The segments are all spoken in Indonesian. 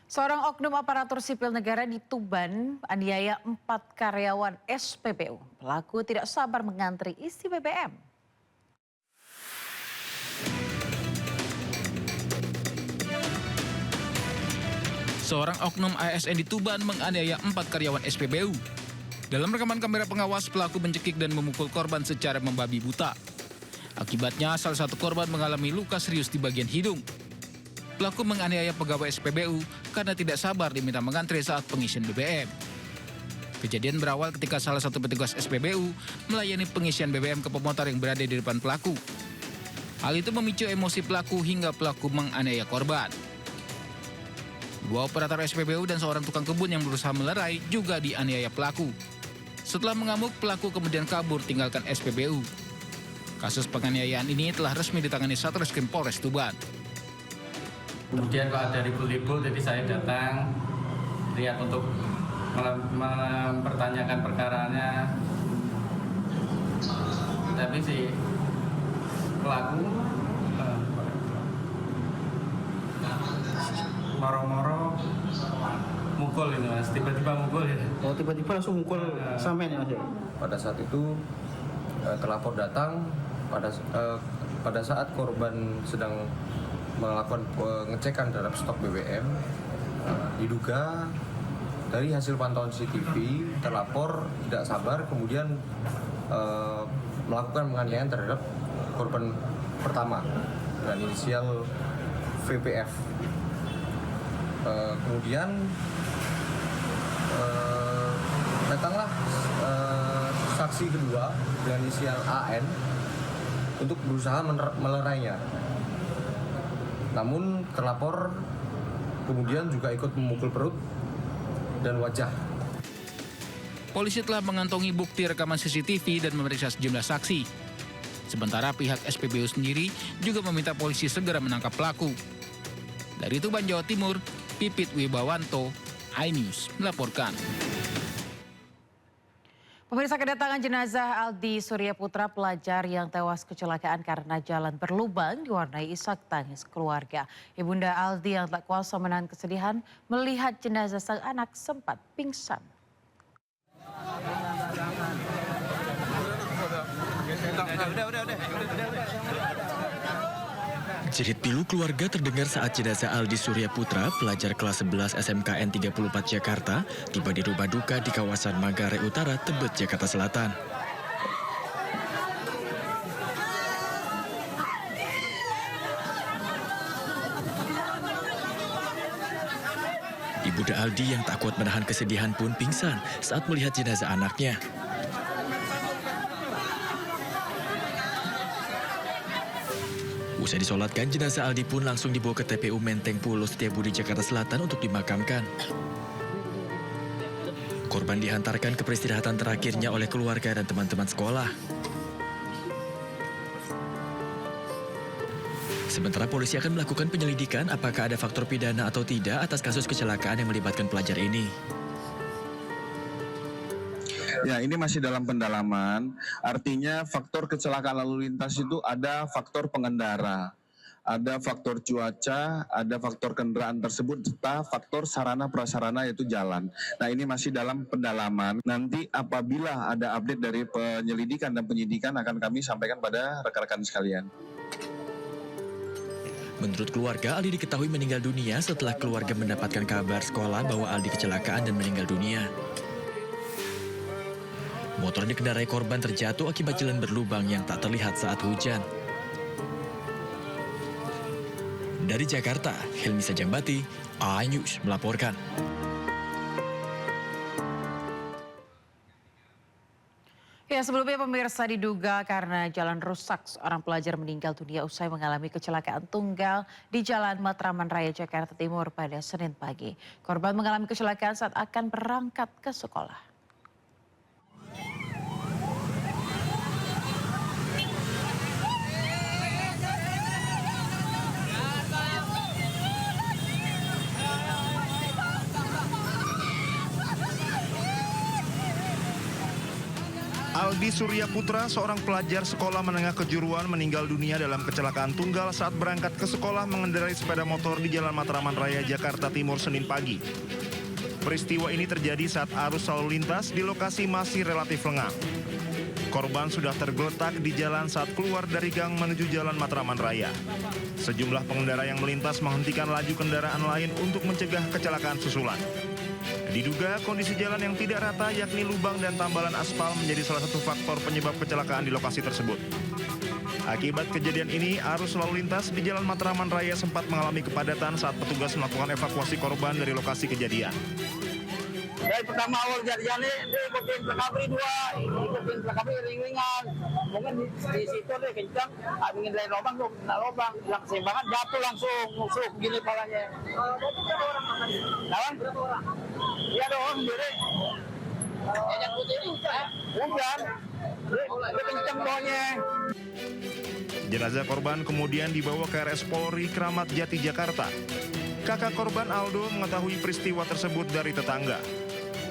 Seorang oknum aparatur sipil negara di Tuban aniaya 4 karyawan SPBU. Pelaku tidak sabar mengantri isi BBM. Seorang oknum ASN di Tuban menganiaya 4 karyawan SPBU. Dalam rekaman kamera pengawas, pelaku mencekik dan memukul korban secara membabi buta. Akibatnya, salah satu korban mengalami luka serius di bagian hidung. Pelaku menganiaya pegawai SPBU karena tidak sabar diminta mengantre saat pengisian BBM. Kejadian berawal ketika salah satu petugas SPBU melayani pengisian BBM ke pemotor yang berada di depan pelaku. Hal itu memicu emosi pelaku hingga pelaku menganiaya korban. Dua operator SPBU dan seorang tukang kebun yang berusaha melerai juga dianiaya pelaku. Setelah mengamuk, pelaku kemudian kabur tinggalkan SPBU. Kasus penganiayaan ini telah resmi ditangani Satreskrim Polres Tuban. Kemudian kok ada ribut-ribut, jadi saya datang lihat untuk mempertanyakan perkaranya. Tapi si pelaku moro-moro mukul ini mas, tiba-tiba mukul ya. Oh, tiba-tiba langsung mukul sampean ya mas ya? Pada saat itu terlapor datang pada saat korban sedang melakukan pengecekan terhadap stok BBM. Diduga dari hasil pantauan CCTV terlapor tidak sabar kemudian melakukan penganiayaan terhadap korban pertama dengan inisial VPF. Kemudian datanglah saksi kedua dengan inisial AN untuk berusaha melerainya. Namun terlapor kemudian juga ikut memukul perut dan wajah. Polisi telah mengantongi bukti rekaman CCTV dan memeriksa sejumlah saksi. Sementara pihak SPBU sendiri juga meminta polisi segera menangkap pelaku. Dari Tuban, Jawa Timur, Pipit Wibawanto, iNews melaporkan. Pemirsa, kedatangan jenazah Aldi Surya Putra, pelajar yang tewas kecelakaan karena jalan berlubang diwarnai isak tangis keluarga. Ibunda Aldi yang tak kuasa menahan kesedihan melihat jenazah sang anak sempat pingsan. Jerit pilu keluarga terdengar saat jenazah Aldi Surya Putra, pelajar kelas 11 SMKN 34 Jakarta, tiba di rumah duka di kawasan Manggarai Utara, Tebet, Jakarta Selatan. Ibunda Aldi yang tak kuat menahan kesedihan pun pingsan saat melihat jenazah anaknya. Usai disolatkan, jenazah Aldi pun langsung dibawa ke TPU Menteng Pulo Setiabudi, Jakarta Selatan untuk dimakamkan. Korban dihantarkan ke peristirahatan terakhirnya oleh keluarga dan teman-teman sekolah. Sementara polisi akan melakukan penyelidikan apakah ada faktor pidana atau tidak atas kasus kecelakaan yang melibatkan pelajar ini. Ya, ini masih dalam pendalaman. Artinya faktor kecelakaan lalu lintas itu ada faktor pengendara, ada faktor cuaca, ada faktor kendaraan tersebut, serta faktor sarana prasarana yaitu jalan. Nah, ini masih dalam pendalaman. Nanti apabila ada update dari penyelidikan dan penyidikan akan kami sampaikan pada rekan-rekan sekalian. Menurut keluarga, Aldi diketahui meninggal dunia setelah keluarga mendapatkan kabar sekolah bahwa Aldi kecelakaan dan meninggal dunia. Motor yang dikendarai korban terjatuh akibat jalan berlubang yang tak terlihat saat hujan. Dari Jakarta, Helmi Sajangbati, iNews melaporkan. Ya, sebelumnya pemirsa, diduga karena jalan rusak, seorang pelajar meninggal dunia usai mengalami kecelakaan tunggal di Jalan Matraman Raya, Jakarta Timur pada Senin pagi. Korban mengalami kecelakaan saat akan berangkat ke sekolah. Aldi Surya Putra, seorang pelajar sekolah menengah kejuruan meninggal dunia dalam kecelakaan tunggal saat berangkat ke sekolah mengendarai sepeda motor di Jalan Matraman Raya, Jakarta Timur, Senin pagi. Peristiwa ini terjadi saat arus lalu lintas di lokasi masih relatif lengang. Korban sudah tergeletak di jalan saat keluar dari gang menuju Jalan Matraman Raya. Sejumlah pengendara yang melintas menghentikan laju kendaraan lain untuk mencegah kecelakaan susulan. Diduga kondisi jalan yang tidak rata yakni lubang dan tambalan aspal menjadi salah satu faktor penyebab kecelakaan di lokasi tersebut. Akibat kejadian ini, arus lalu lintas di Jalan Matraman Raya sempat mengalami kepadatan saat petugas melakukan evakuasi korban dari lokasi kejadian. Dari pertama awal kejadian ini ikutin pelakabri dua, ikutin pelakabri ring-ringan. Mungkin di situ deh kencang, ingin dari lubang tuh, kena lubang, hilang keseimbangan, jatuh langsung, nusuk gini palanya. Berapa orang makan? Berapa orang? Iya ada orang sendiri. Yang putih ini hujan? Hujan. Dia kencang bawahnya. Jenazah korban kemudian dibawa ke RS Polri Kramat Jati, Jakarta. Kakak korban Aldo mengetahui peristiwa tersebut dari tetangga.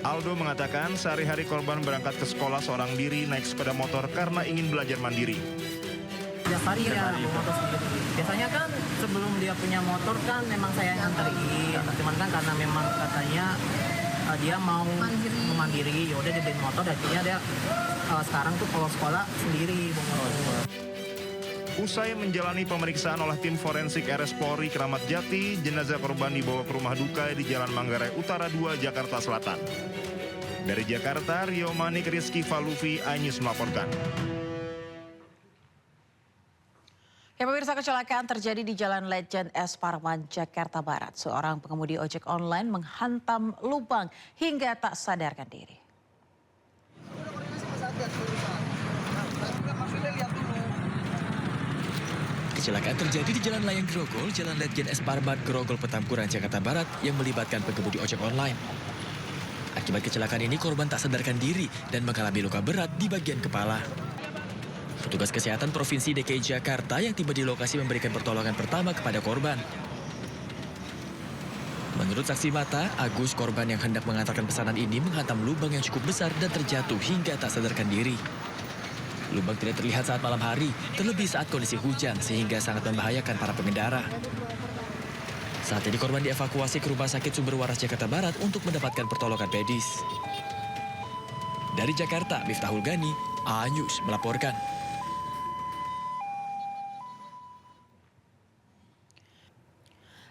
Aldo mengatakan sehari-hari korban berangkat ke sekolah seorang diri naik sepeda motor karena ingin belajar mandiri. Tiap hari ya bawa motor sendiri. Biasanya kan sebelum dia punya motor kan memang saya yang anterin. Cuman kan karena memang katanya dia mau mandiri, yaudah dia beli motor, akhirnya dia sekarang tuh kalau sekolah sendiri bawa motor. Usai menjalani pemeriksaan oleh tim forensik RS Polri Kramat Jati, jenazah korban dibawa ke rumah duka di Jalan Manggarai Utara 2, Jakarta Selatan. Dari Jakarta, Rio Manik, Rizky Falufi, iNews melaporkan. Ya, pemirsa, kecelakaan terjadi di Jalan Lejen S. Parman, Jakarta Barat. Seorang pengemudi ojek online menghantam lubang hingga tak sadarkan diri. Kecelakaan terjadi di Jalan Layang Grogol, Jalan Lejen S. Parman, Grogol, Petamburan, Jakarta Barat yang melibatkan pengemudi ojek online. Akibat kecelakaan ini, korban tak sadarkan diri dan mengalami luka berat di bagian kepala. Petugas kesehatan Provinsi DKI Jakarta yang tiba di lokasi memberikan pertolongan pertama kepada korban. Menurut saksi mata, Agus, korban yang hendak mengantarkan pesanan ini menghantam lubang yang cukup besar dan terjatuh hingga tak sadarkan diri. Lubang tidak terlihat saat malam hari, terlebih saat kondisi hujan sehingga sangat membahayakan para pengendara. Saat ini korban dievakuasi ke Rumah Sakit Sumber Waras Jakarta Barat untuk mendapatkan pertolongan medis. Dari Jakarta, Miftahul Gani, iNews melaporkan.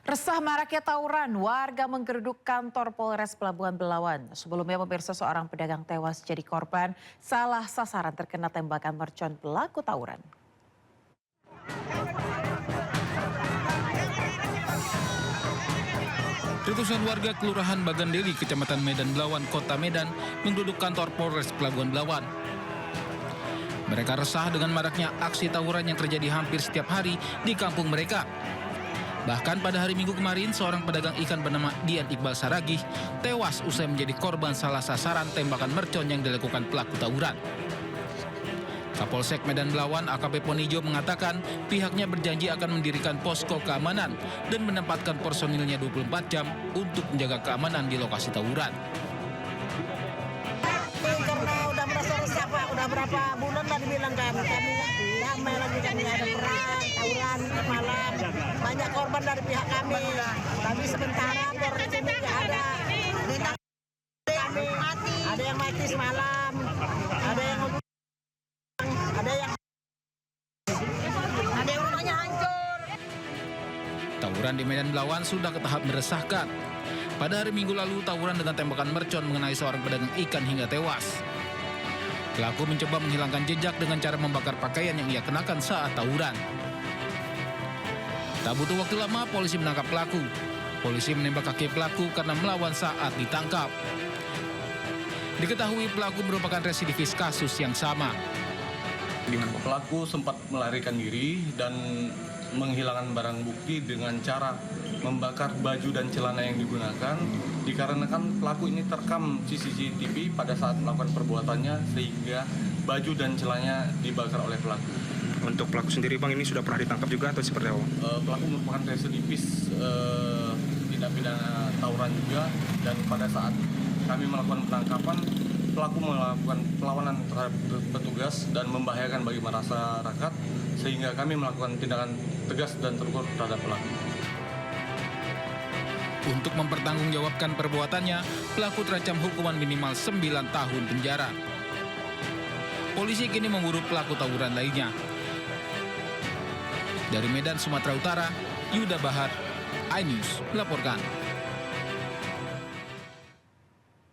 Resah maraknya tawuran, warga menggeruduk kantor Polres Pelabuhan Belawan. Sebelumnya pemirsa, seorang pedagang tewas jadi korban salah sasaran terkena tembakan mercon pelaku tawuran. Ratusan warga Kelurahan Bagandeli, Kecamatan Medan Belawan, Kota Medan, menggeruduk kantor Polres Pelabuhan Belawan. Mereka resah dengan maraknya aksi tawuran yang terjadi hampir setiap hari di kampung mereka. Bahkan pada hari Minggu kemarin, seorang pedagang ikan bernama Dian Iqbal Saragih tewas usai menjadi korban salah sasaran tembakan mercon yang dilakukan pelaku tawuran. Kapolsek Medan Belawan AKP Ponijo mengatakan pihaknya berjanji akan mendirikan posko keamanan dan menempatkan personilnya 24 jam untuk menjaga keamanan di lokasi tawuran. Karena udah merasa resah Pak, udah berapa bulan tadi bilang kami damai lagi, kami ada perang, tawuran malam, banyak korban dari pihak kami, tapi sementara korban ini nggak ada. Kami ada yang mati semalam, ada yang rumahnya hancur. Tawuran di Medan Belawan sudah ke tahap meresahkan. Pada hari Minggu lalu, tawuran dengan tembakan mercon mengenai seorang pedagang ikan hingga tewas. Pelaku mencoba menghilangkan jejak dengan cara membakar pakaian yang ia kenakan saat tawuran. Tak butuh waktu lama, polisi menangkap pelaku. Polisi menembak kaki pelaku karena melawan saat ditangkap. Diketahui pelaku merupakan residivis kasus yang sama. Pelaku sempat melarikan diri dan menghilangkan barang bukti dengan cara membakar baju dan celana yang digunakan, dikarenakan pelaku ini terekam CCTV pada saat melakukan perbuatannya sehingga baju dan celananya dibakar oleh pelaku. Untuk pelaku sendiri Bang, ini sudah pernah ditangkap juga atau seperti apa? Pelaku merupakan residivis tindak pidana tawuran juga, dan pada saat kami melakukan penangkapan pelaku melakukan perlawanan terhadap petugas dan membahayakan bagi masyarakat, sehingga kami melakukan tindakan tegas dan terukur terhadap pelaku. Untuk mempertanggungjawabkan perbuatannya, pelaku terancam hukuman minimal 9 tahun penjara. Polisi kini memburu pelaku tawuran lainnya. Dari Medan, Sumatera Utara, Yuda Bahar, iNews melaporkan.